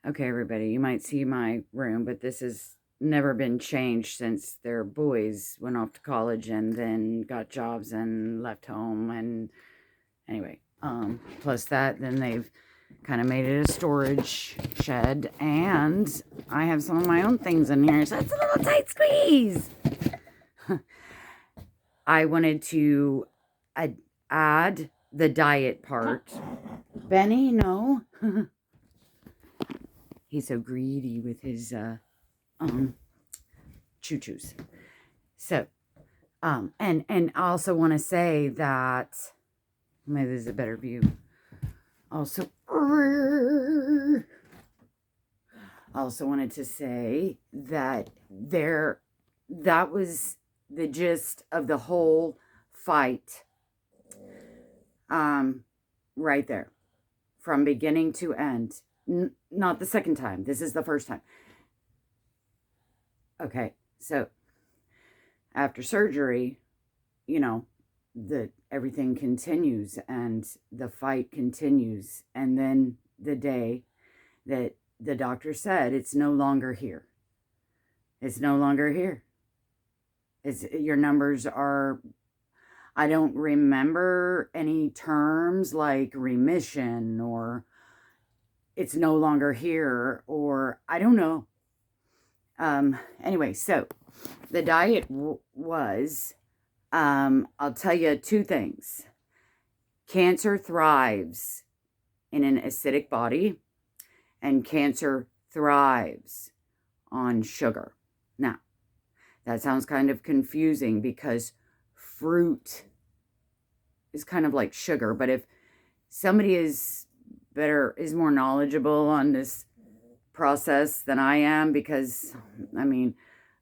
Okay, everybody, you might see my room, but this has never been changed since their boys went off to college and then got jobs and left home. And anyway, plus that, then they've kind of made it a storage shed, and I have some of my own things in here, so it's a little tight squeeze. I wanted to add the diet part. Benny, no. He's so greedy with his choo-choos. So, and I also want to say that maybe there's a better view. Also wanted to say that that was the gist of the whole fight. Right there, from beginning to end. Not the second time. This is the first time. Okay, so after surgery, everything continues and the fight continues. And then the day that the doctor said it's no longer here. It's no longer here. Your numbers are, I don't remember any terms like remission or it's no longer here, or I don't know. Anyway, so the diet was, I'll tell you two things. Cancer thrives in an acidic body, and cancer thrives on sugar. Now, that sounds kind of confusing because fruit is kind of like sugar, but if somebody is more knowledgeable on this process than I am, because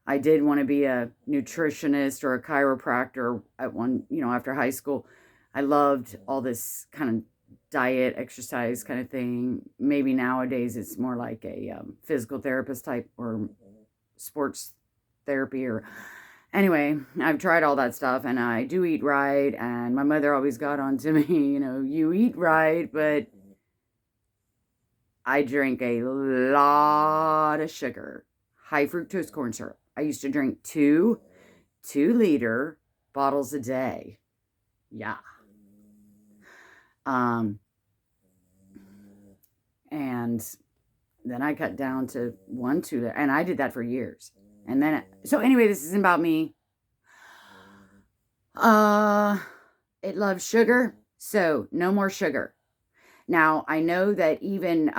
I did want to be a nutritionist or a chiropractor at one, after high school. I loved all this kind of diet, exercise kind of thing. Maybe nowadays it's more like a physical therapist type or sports therapy or anyway, I've tried all that stuff and I do eat right. And my mother always got on to me, you eat right, but I drink a lot of sugar, high fructose corn syrup. I used to drink 2 liter bottles a day. Yeah. And then I cut down to 1, 2, and I did that for years. And then, so anyway, this isn't about me. It loves sugar, so no more sugar. Now, I know that even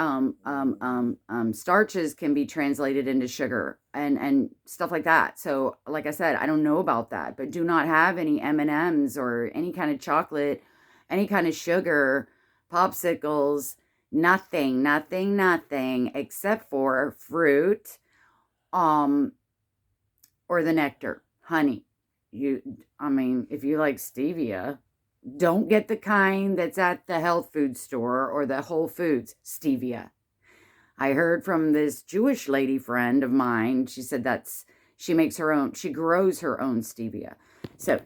starches can be translated into sugar and stuff like that. So, like I said, I don't know about that, but do not have any M&Ms or any kind of chocolate, any kind of sugar, popsicles, nothing except for fruit, or the nectar, honey. If you like stevia, don't get the kind that's at the health food store or the Whole Foods stevia. I heard from this Jewish lady friend of mine. She said she grows her own stevia. So,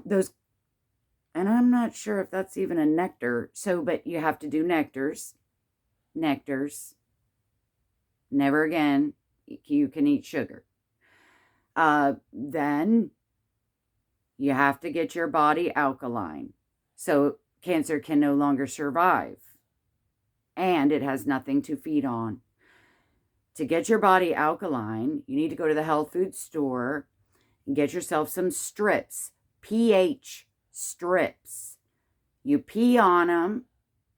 those, and I'm not sure if that's even a nectar. So, but you have to do nectars. Never again. You can eat sugar. Then you have to get your body alkaline, so cancer can no longer survive, and it has nothing to feed on. To get your body alkaline, you need to go to the health food store and get yourself some strips, pH strips. You pee on them,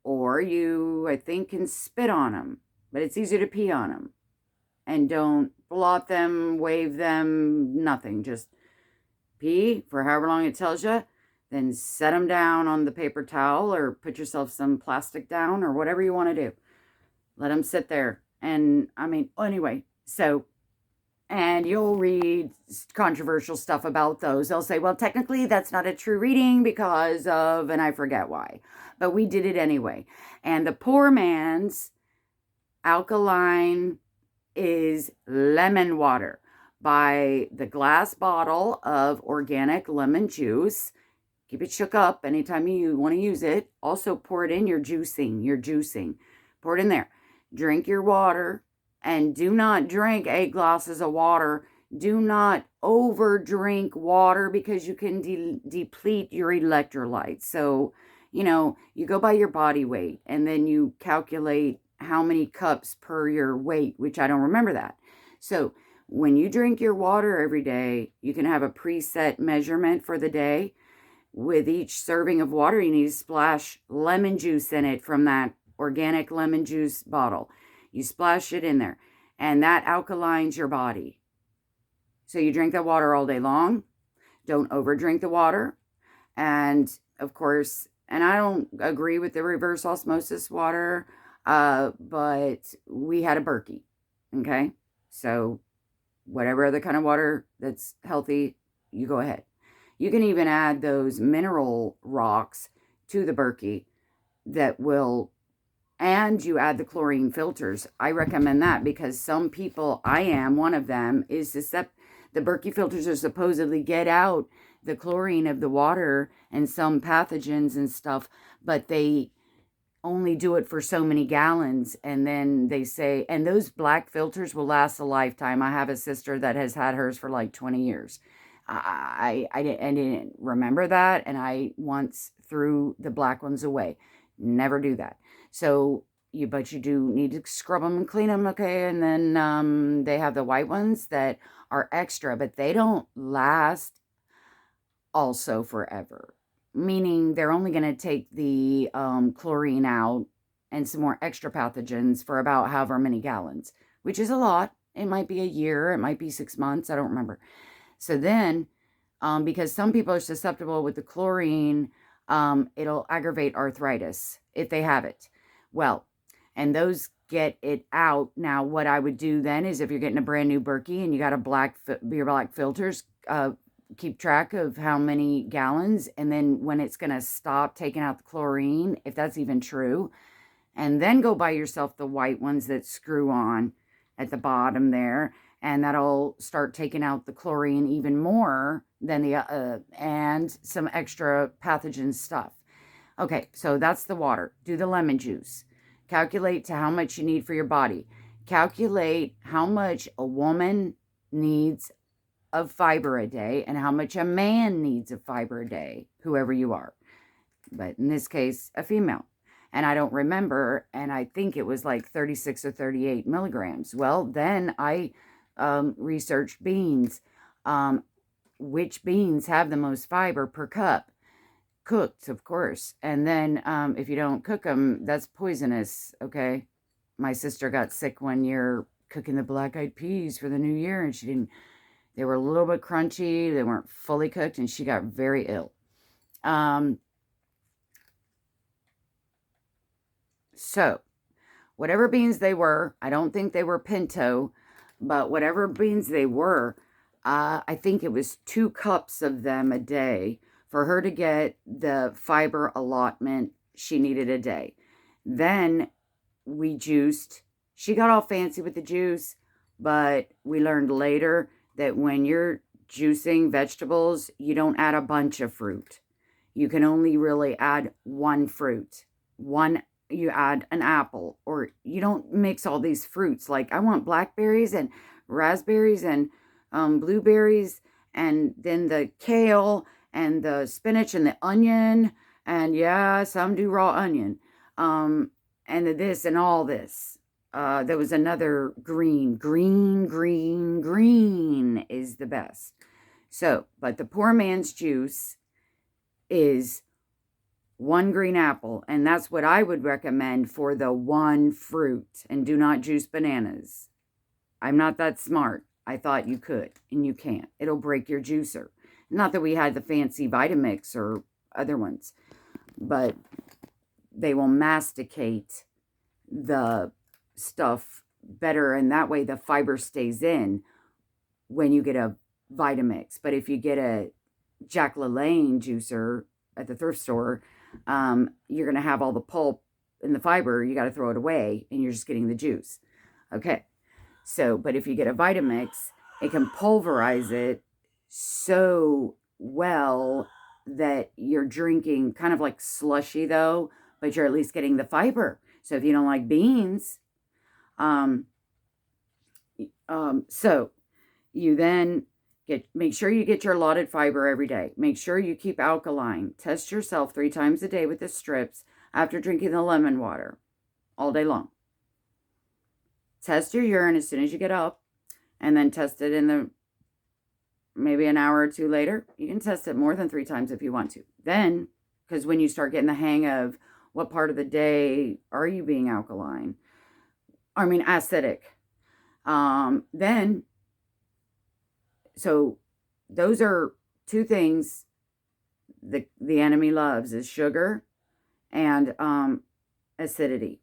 or I think, can spit on them, but it's easier to pee on them. And don't blot them, wave them, nothing, just pee for however long it tells you, then set them down on the paper towel or put yourself some plastic down or whatever you want to do. Let them sit there. And anyway, so, and you'll read controversial stuff about those. They'll say, well, technically that's not a true reading because of, and I forget why, but we did it anyway. And the poor man's alkaline is lemon water. Buy the glass bottle of organic lemon juice. Keep it shook up anytime you want to use it. Also pour it in your juicing. Pour it in there. drink your water, and do not drink 8 glasses of water. Do not over drink water because you can deplete your electrolytes. So, you go by your body weight and then you calculate how many cups per your weight, which I don't remember that. So, when you drink your water every day, you can have a preset measurement for the day. With each serving of water, you need to splash lemon juice in it from that organic lemon juice bottle. You splash it in there, and that alkalines your body. So you drink that water all day long. Don't overdrink the water. And of course, and I don't agree with the reverse osmosis water, but we had a Berkey. Okay. So whatever other kind of water that's healthy, you go ahead. You can even add those mineral rocks to the Berkey that will, and you add the chlorine filters. I recommend that because some people, I am one of them, is the Berkey filters are supposedly get out the chlorine of the water and some pathogens and stuff, but they only do it for so many gallons. And then they say, and those black filters will last a lifetime. I have a sister that has had hers for like 20 years. I didn't remember that, and I once threw the black ones away. Never do that. So but you do need to scrub them and clean them, okay? And then they have the white ones that are extra, but they don't last also forever. Meaning they're only going to take the chlorine out and some more extra pathogens for about however many gallons, which is a lot. It might be a year, it might be 6 months, I don't remember. So then, because some people are susceptible with the chlorine, it'll aggravate arthritis if they have it. Well, and those get it out. Now, what I would do then is if you're getting a brand new Berkey and you got your black filters, keep track of how many gallons, and then when it's going to stop taking out the chlorine, if that's even true, and then go buy yourself the white ones that screw on at the bottom there, and that'll start taking out the chlorine even more than and some extra pathogen stuff. Okay, so that's the water. Do the lemon juice. Calculate to how much you need for your body. Calculate how much a woman needs of fiber a day and how much a man needs of fiber a day, whoever you are. But in this case, a female. And I don't remember, and I think it was like 36 or 38 milligrams. Well, then I researched beans. Which beans have the most fiber per cup? Cooked, of course. And then if you don't cook them, that's poisonous, okay? My sister got sick one year cooking the black-eyed peas for the new year, and they were a little bit crunchy, they weren't fully cooked, and she got very ill. So, whatever beans they were, I don't think they were pinto, but whatever beans they were, I think it was 2 cups of them a day for her to get the fiber allotment she needed a day. Then we juiced. She got all fancy with the juice, but we learned later that when you're juicing vegetables, you don't add a bunch of fruit. You can only really add one fruit. You add an apple, or you don't mix all these fruits. Like I want blackberries and raspberries and blueberries, and then the kale and the spinach and the onion, and yeah, some do raw onion, and this and all this. There was another green is the best. So, but the poor man's juice is 1 green apple, and that's what I would recommend for the one fruit. And do not juice bananas. I'm not that smart. I thought you could, and you can't. It'll break your juicer. Not that we had the fancy Vitamix or other ones, but they will masticate the stuff better, and that way the fiber stays in when you get a Vitamix. But if you get a Jack LaLanne juicer at the thrift store, you're going to have all the pulp and the fiber. You got to throw it away, and you're just getting the juice. Okay. So, but if you get a Vitamix, it can pulverize it so well that you're drinking kind of like slushy though, but you're at least getting the fiber. So if you don't like beans, Um, so you then make sure you get your allotted fiber every day. Make sure you keep alkaline. Test yourself 3 times a day with the strips after drinking the lemon water all day long. Test your urine as soon as you get up, and then test it in the maybe an hour or two later. You can test it more than 3 times if you want to. Then, because when you start getting the hang of what part of the day are you being alkaline, acidic, then, so those are 2 things the enemy loves is sugar and acidity.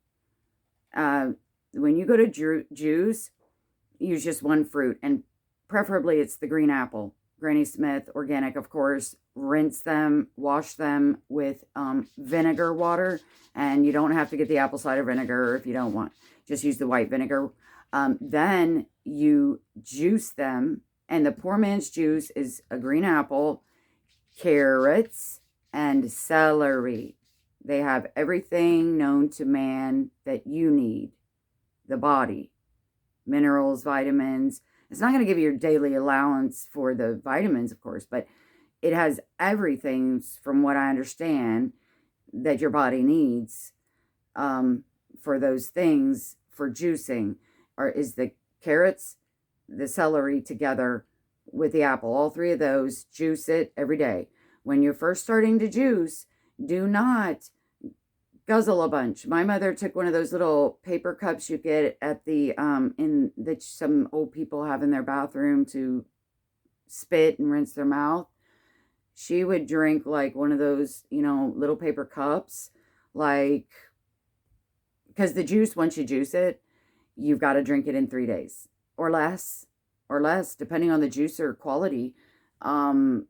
When you go to juice, use just 1 fruit, and preferably it's the green apple. Granny Smith, organic, of course. Rinse them, wash them with vinegar water, and you don't have to get the apple cider vinegar if you don't want. Just use the white vinegar. Then you juice them, and the poor man's juice is a green apple, carrots, and celery. They have everything known to man that you need. The body, minerals, vitamins. It's not going to give you your daily allowance for the vitamins, of course, but it has everything, from what I understand, that your body needs for those things for juicing. Or is the carrots, the celery together with the apple. All 3 of those, juice it every day. When you're first starting to juice, do not guzzle a bunch. My mother took one of those little paper cups you get at the in that some old people have in their bathroom to spit and rinse their mouth. She would drink like one of those, little paper cups, like, because the juice, once you juice it, you've got to drink it in 3 days or less, depending on the juicer quality. I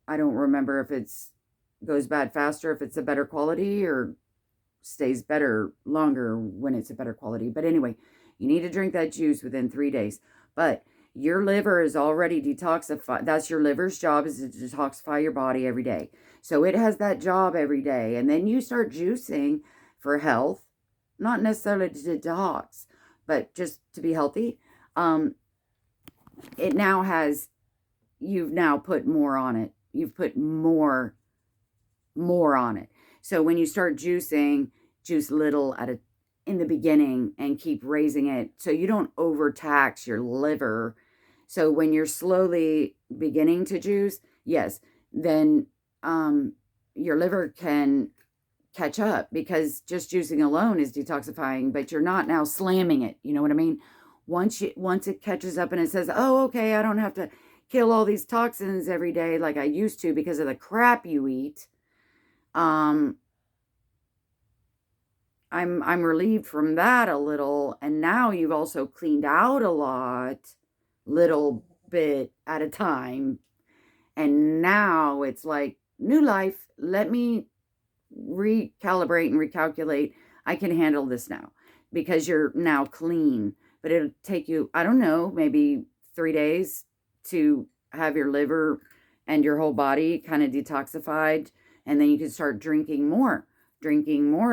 don't remember if it's goes bad faster if it's a better quality, or stays better longer when it's a better quality. But anyway, you need to drink that juice within 3 days. But your liver is already detoxified. That's your liver's job, is to detoxify your body every day. So it has that job every day. And then you start juicing for health, not necessarily to detox, but just to be healthy. It now has, you've now put more on it. You've put more on it. So when you start juicing, juice little in the beginning and keep raising it so you don't overtax your liver. So when you're slowly beginning to juice, yes, then your liver can catch up, because just juicing alone is detoxifying, but you're not now slamming it. You know what I mean? Once it catches up and it says, oh, okay, I don't have to kill all these toxins every day like I used to because of the crap you eat. I'm relieved from that a little, and now you've also cleaned out a lot, little bit at a time, and now it's like new life. Let me recalibrate and recalculate. I can handle this now because you're now clean. But it'll take you, I don't know, maybe 3 days to have your liver and your whole body kind of detoxified, and then you can start drinking more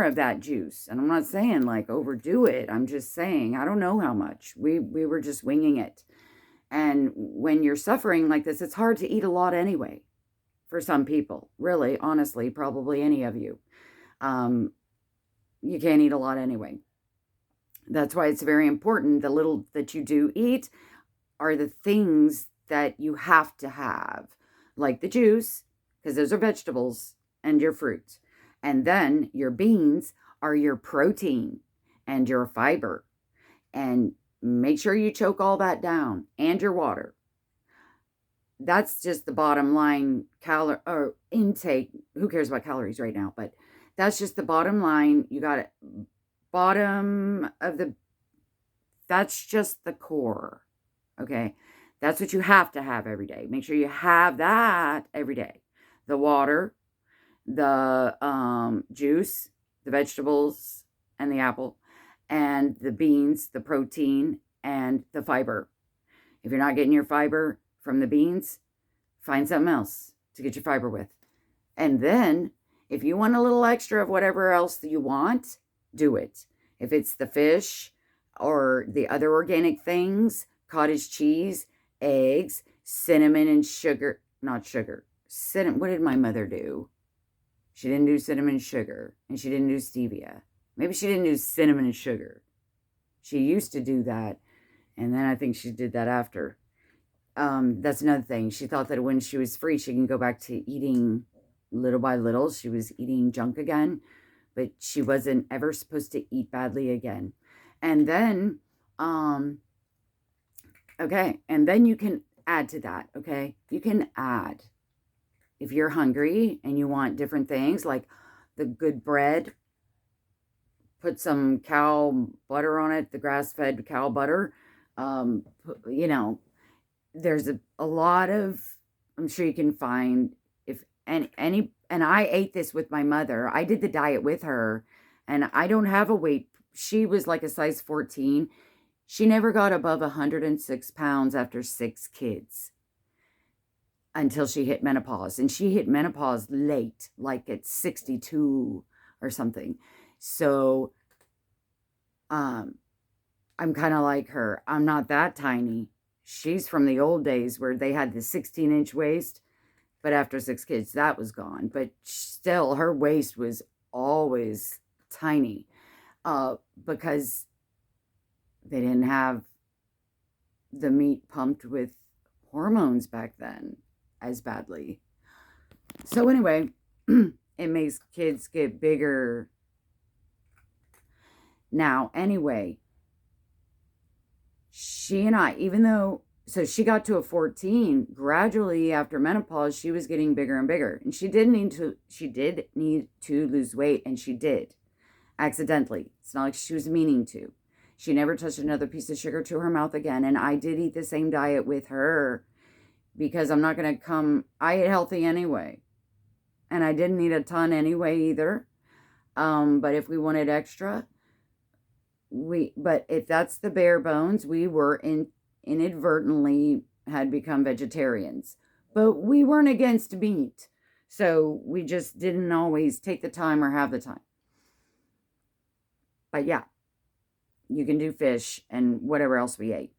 of that juice. And I'm not saying like overdo it. I'm just saying, I don't know how much. We were just winging it. And when you're suffering like this, it's hard to eat a lot anyway. For some people, really, honestly, probably any of you. You can't eat a lot anyway. That's why it's very important. The little that you do eat are the things that you have to have, like the juice, because those are vegetables, and your fruit. And then your beans are your protein and your fiber. And make sure you choke all that down, and your water. That's just the bottom line or intake. Who cares about calories right now? But that's just the bottom line. You got it. That's just the core. Okay. That's what you have to have every day. Make sure you have that every day. The water, the juice, the vegetables, and the apple, and the beans, the protein, and the fiber. If you're not getting your fiber from the beans, find something else to get your fiber with. And then, if you want a little extra of whatever else that you want, do it. If it's the fish, or the other organic things, cottage cheese, eggs, cinnamon and sugar, not sugar. Cinnamon, what did my mother do? She didn't do cinnamon and sugar, and she didn't do stevia. Maybe she didn't do cinnamon and sugar. She used to do that, and then I think she did that after. That's another thing. She thought that when she was free, she can go back to eating little by little. She was eating junk again, but she wasn't ever supposed to eat badly again. And then, okay, and then you can add to that, okay? You can add, if you're hungry and you want different things, like the good bread, put some cow butter on it, the grass-fed cow butter. You know, there's a lot of, I'm sure you can find, if any, and I ate this with my mother. I did the diet with her, and I don't have a weight. She was like a size 14. She never got above 106 pounds after 6 kids until she hit menopause. And she hit menopause late, like at 62 or something. So, I'm kind of like her. I'm not that tiny. She's from the old days where they had the 16-inch waist, but after 6 kids, that was gone. But still, her waist was always tiny, because they didn't have the meat pumped with hormones back then as badly. So anyway, it makes kids get bigger. Now, anyway, she and I, even though, so she got to a 14, gradually after menopause, she was getting bigger and bigger. And she did need to lose weight, and she did, accidentally. It's not like she was meaning to. She never touched another piece of sugar to her mouth again. And I did eat the same diet with her, because I'm not going to I ate healthy anyway. And I didn't eat a ton anyway either. But if we wanted extra, but if that's the bare bones, we were inadvertently had become vegetarians. But we weren't against meat. So we just didn't always take the time or have the time. But yeah, you can do fish and whatever else we ate.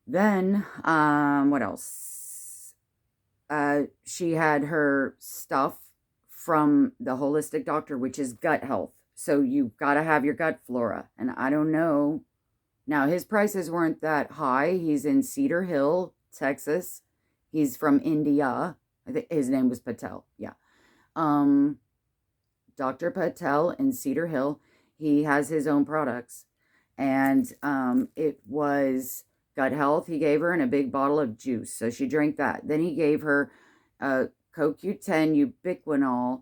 Then, what else? She had her stuff from the holistic doctor, which is gut health. So you've got to have your gut flora. And I don't know. Now, his prices weren't that high. He's in Cedar Hill, Texas. He's from India. I think his name was Patel. Yeah. Dr. Patel in Cedar Hill. He has his own products. And it was gut health he gave her, and a big bottle of juice. So she drank that. Then he gave her CoQ10 ubiquinol.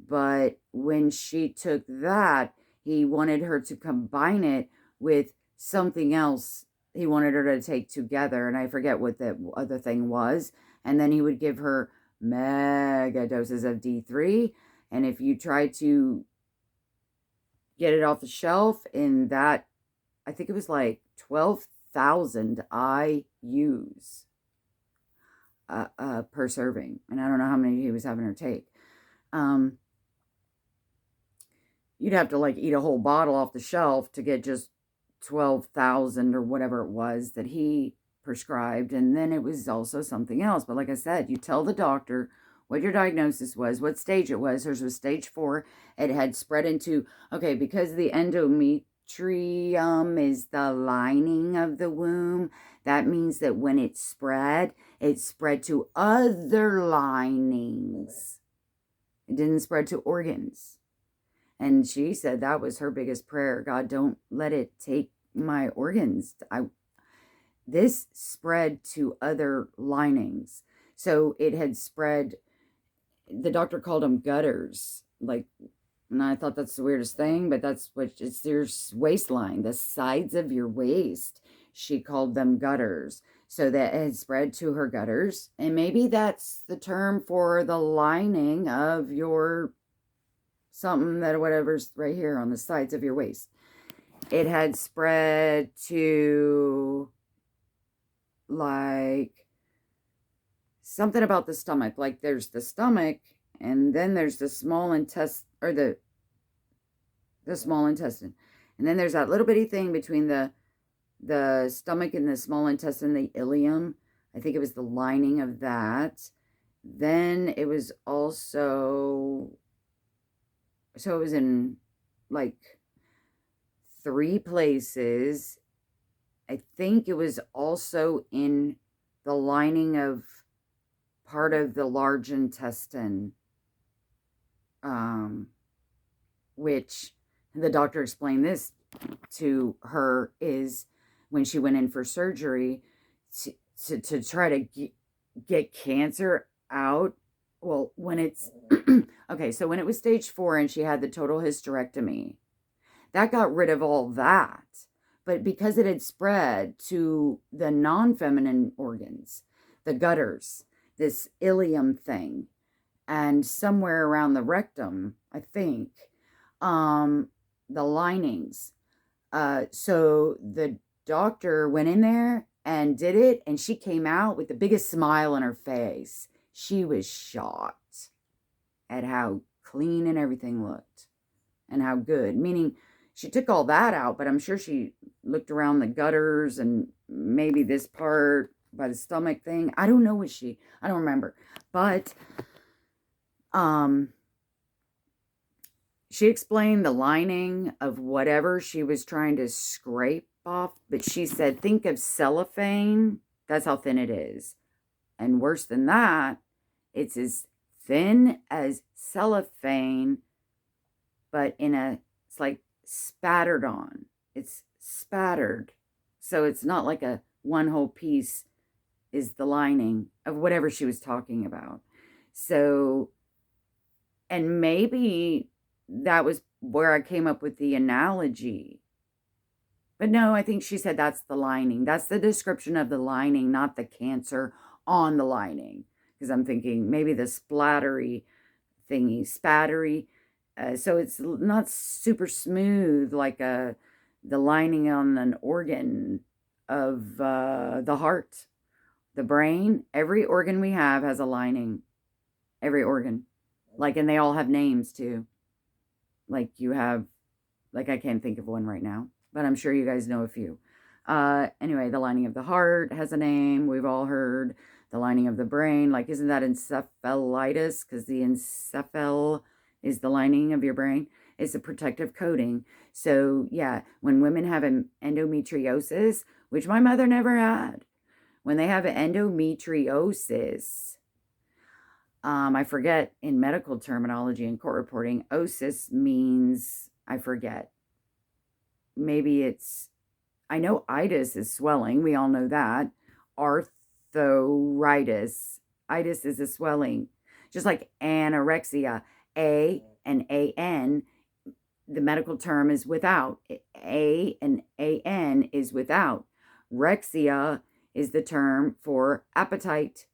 But when she took that, he wanted her to combine it with something else he wanted her to take together. And I forget what the other thing was. And then he would give her mega doses of D3. And if you try to get it off the shelf in that, I think it was like 12,000 IUs per serving. And I don't know how many he was having her take. You'd have to like eat a whole bottle off the shelf to get just 12,000 or whatever it was that he prescribed. And then it was also something else. But like I said, you tell the doctor what your diagnosis was, what stage it was. Hers was stage 4. It had spread into, okay, because the endometrium is the lining of the womb. That means that when it spread to other linings. It didn't spread to organs. And she said that was her biggest prayer. God, don't let it take my organs. This spread to other linings. So it had spread, the doctor called them gutters. Like, and I thought that's the weirdest thing, but that's what it's your waistline, the sides of your waist. She called them gutters. So that it had spread to her gutters. And maybe that's the term for the lining of your something that whatever's right here on the sides of your waist. It had spread to like something about the stomach. Like there's the stomach, and then there's the small intestine, or the small intestine. And then there's that little bitty thing between the stomach and the small intestine, the ileum. I think it was the lining of that. Then it was also, so it was in like 3 places. I think it was also in the lining of part of the large intestine, which the doctor explained this to her is when she went in for surgery to try to get cancer out. Well, when it's, okay, so when it was stage 4 and she had the total hysterectomy, that got rid of all that. But because it had spread to the non-feminine organs, the gutters, this ileum thing, and somewhere around the rectum, I think, the linings. So the doctor went in there and did it, and she came out with the biggest smile on her face. She was shocked at how clean and everything looked and how good. Meaning, she took all that out, but I'm sure she looked around the gutters and maybe this part by the stomach thing. I don't know I don't remember. But she explained the lining of whatever she was trying to scrape off, but she said, think of cellophane. That's how thin it is. And worse than that, it's as thin as cellophane, but it's like spattered on. It's spattered. So it's not like a one whole piece is the lining of whatever she was talking about. So, and maybe that was where I came up with the analogy. But no, I think she said that's the lining. That's the description of the lining, not the cancer on the lining. Because I'm thinking maybe the splattery thingy, spattery. So it's not super smooth like the lining on an organ of the heart, the brain. Every organ we have has a lining. Every organ. Like, and they all have names too. Like you have, like I can't think of one right now, but I'm sure you guys know a few. Anyway, the lining of the heart has a name. We've all heard the lining of the brain. Like, isn't that encephalitis? Because the encephal is the lining of your brain. It's a protective coating. So yeah, when women have an endometriosis, which my mother never had, when they have an endometriosis, I forget in medical terminology and court reporting, osis means, I forget. Maybe it's, I know itis is swelling. We all know that. Arthritis. Itis is a swelling. Just like anorexia. A and A-N, the medical term is without. A and A-N is without. Rexia is the term for appetite.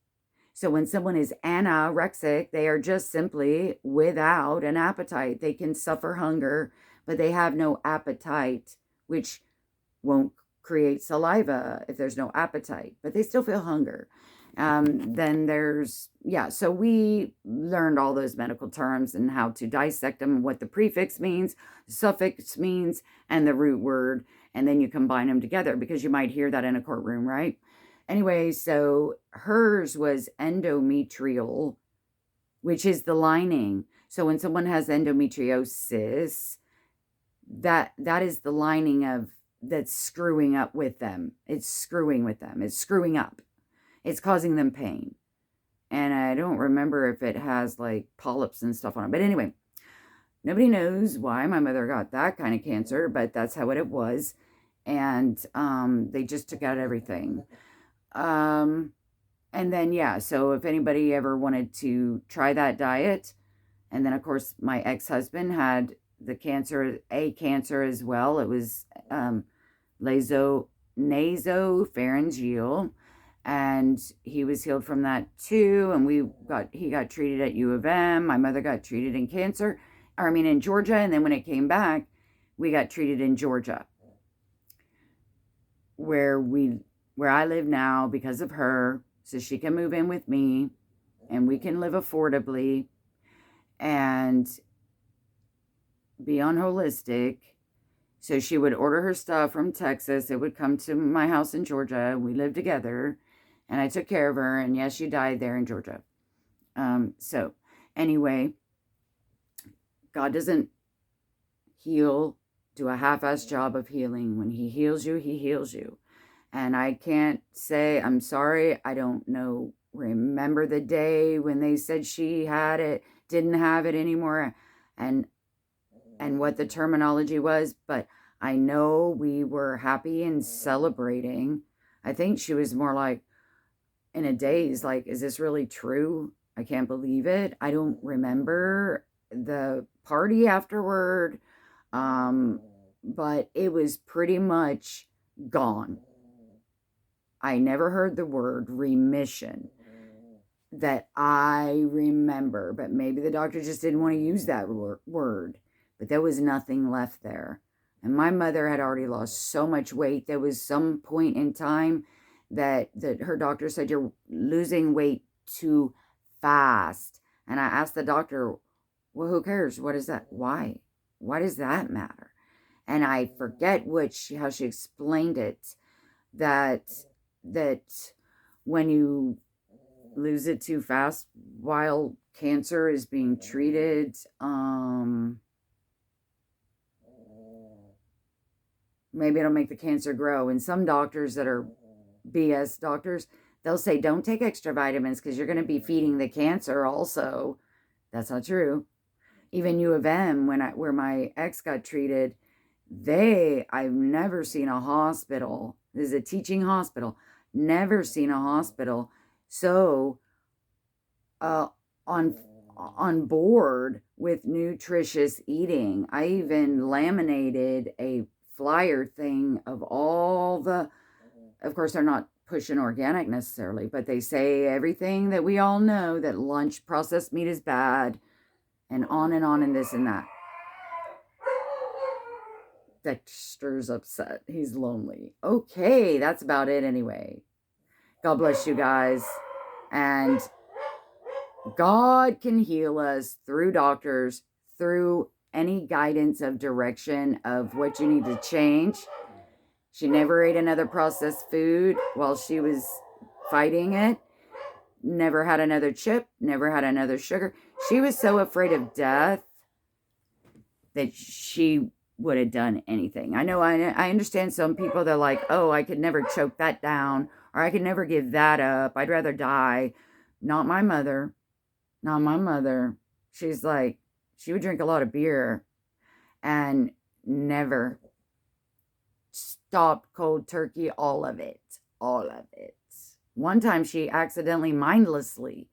So when someone is anorexic, they are just simply without an appetite. They can suffer hunger, but they have no appetite, which won't create saliva if there's no appetite, but they still feel hunger. Then there's, yeah, so we learned all those medical terms and how to dissect them, what the prefix means, the suffix means, and the root word, and then you combine them together because you might hear that in a courtroom, right? Anyway, so hers was endometrial, which is the lining. So when someone has endometriosis, that is the lining that's screwing up with them. It's screwing with them. It's screwing up. It's causing them pain. And I don't remember if it has like polyps and stuff on it. But anyway, nobody knows why my mother got that kind of cancer, but that's how it was. And they just took out everything. And then, yeah, so if anybody ever wanted to try that diet, and then of course my ex-husband had the cancer as well. It was nasopharyngeal, and he was healed from that too. And he got treated at U of M. My mother got treated in Georgia, and then when it came back, we got treated in Georgia, where I live now because of her, so she can move in with me and we can live affordably and be on holistic. So she would order her stuff from Texas. It would come to my house in Georgia. We lived together, and I took care of her. And yes, she died there in Georgia. So anyway, God doesn't do a half-assed job of healing. When he heals you, he heals you. And I can't say, I'm sorry, I don't know, remember the day when they said she had it, didn't have it anymore, and what the terminology was, but I know we were happy and celebrating. I think she was more like in a daze, like, is this really true? I can't believe it. I don't remember the party afterward, but it was pretty much gone. I never heard the word remission that I remember, but maybe the doctor just didn't want to use that word. But there was nothing left there. And my mother had already lost so much weight. There was some point in time that her doctor said, you're losing weight too fast. And I asked the doctor, well, who cares? What is that? Why? Why does that matter? And I forget how she explained it, that when you lose it too fast while cancer is being treated, maybe it'll make the cancer grow. And some doctors that are BS doctors, they'll say, don't take extra vitamins because you're going to be feeding the cancer also. That's not true. Even U of M, where my ex got treated, I've never seen a hospital. This is a teaching hospital. Never seen a hospital so on board with nutritious eating. I even laminated a flyer thing of all of course they're not pushing organic necessarily, but they say everything that we all know, that lunch processed meat is bad, and on and this and that. Dexter's upset. He's lonely. Okay, that's about it anyway. God bless you guys. And God can heal us through doctors, through any guidance of direction of what you need to change. She never ate another processed food while she was fighting it. Never had another chip. Never had another sugar. She was so afraid of death that she would have done anything. I know, I understand some people, they're like, oh, I could never choke that down, or I could never give that up. I'd rather die. Not my mother. Not my mother. She's like, she would drink a lot of beer and never stopped cold turkey, all of it. All of it. One time she accidentally, mindlessly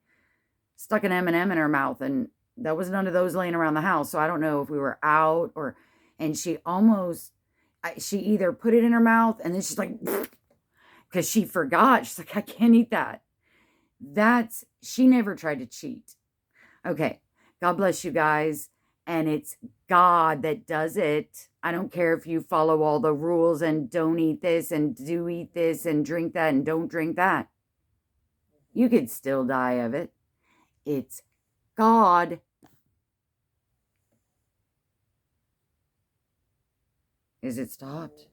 stuck an M&M in her mouth, and there was none of those laying around the house. So I don't know if we were out and she either put it in her mouth and then she's like, because she forgot. She's like, I can't eat that. She never tried to cheat. Okay. God bless you guys. And it's God that does it. I don't care if you follow all the rules and don't eat this and do eat this and drink that and don't drink that. You could still die of it. It's God. Is it stopped?